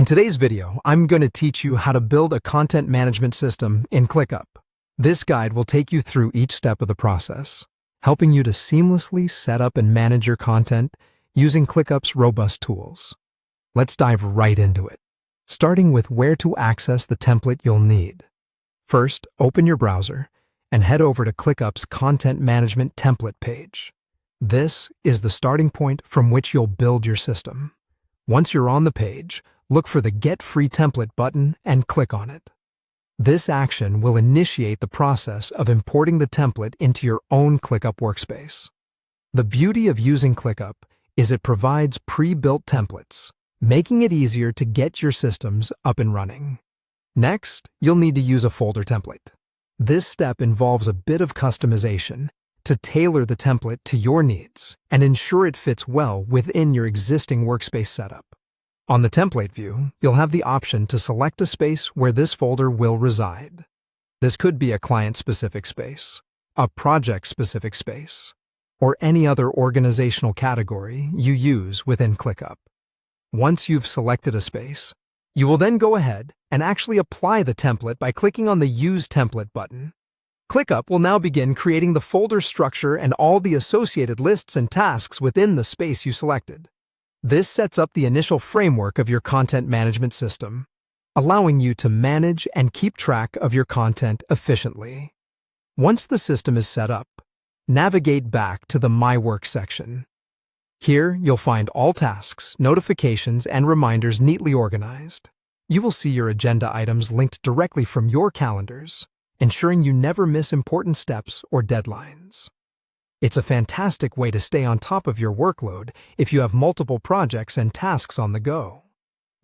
In today's video, I'm going to teach you how to build a content management system in ClickUp. This guide will take you through each step of the process, helping you to seamlessly set up and manage your content using ClickUp's robust tools. Let's dive right into it, starting with where to access the template you'll need. First, open your browser and head over to ClickUp's Content Management Template page. This is the starting point from which you'll build your system. Once you're on the page, look for the Get Free Template button and click on it. This action will initiate the process of importing the template into your own ClickUp workspace. The beauty of using ClickUp is it provides pre-built templates, making it easier to get your systems up and running. Next, you'll need to use a folder template. This step involves a bit of customization to tailor the template to your needs and ensure it fits well within your existing workspace setup. On the template view, you'll have the option to select a space where this folder will reside. This could be a client-specific space, a project-specific space, or any other organizational category you use within ClickUp. Once you've selected a space, you will then go ahead and actually apply the template by clicking on the Use Template button. ClickUp will now begin creating the folder structure and all the associated lists and tasks within the space you selected. This sets up the initial framework of your content management system, allowing you to manage and keep track of your content efficiently. Once the system is set up, navigate back to the My Work section. Here, you'll find all tasks, notifications, and reminders neatly organized. You will see your agenda items linked directly from your calendars, ensuring you never miss important steps or deadlines. It's a fantastic way to stay on top of your workload if you have multiple projects and tasks on the go.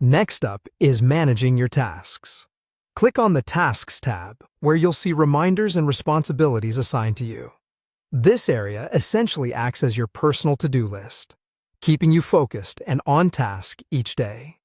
Next up is managing your tasks. Click on the Tasks tab, where you'll see reminders and responsibilities assigned to you. This area essentially acts as your personal to-do list, keeping you focused and on task each day.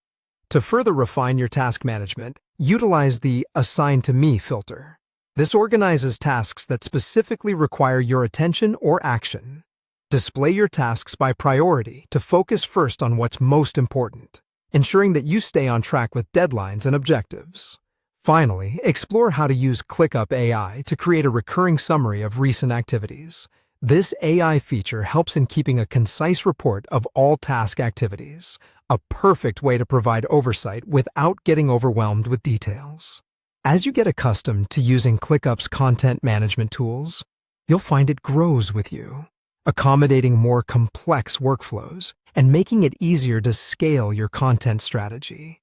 To further refine your task management, utilize the Assign to Me filter. This organizes tasks that specifically require your attention or action. Display your tasks by priority to focus first on what's most important, ensuring that you stay on track with deadlines and objectives. Finally, explore how to use ClickUp AI to create a recurring summary of recent activities. This AI feature helps in keeping a concise report of all task activities, a perfect way to provide oversight without getting overwhelmed with details. As you get accustomed to using ClickUp's content management tools, you'll find it grows with you, accommodating more complex workflows and making it easier to scale your content strategy.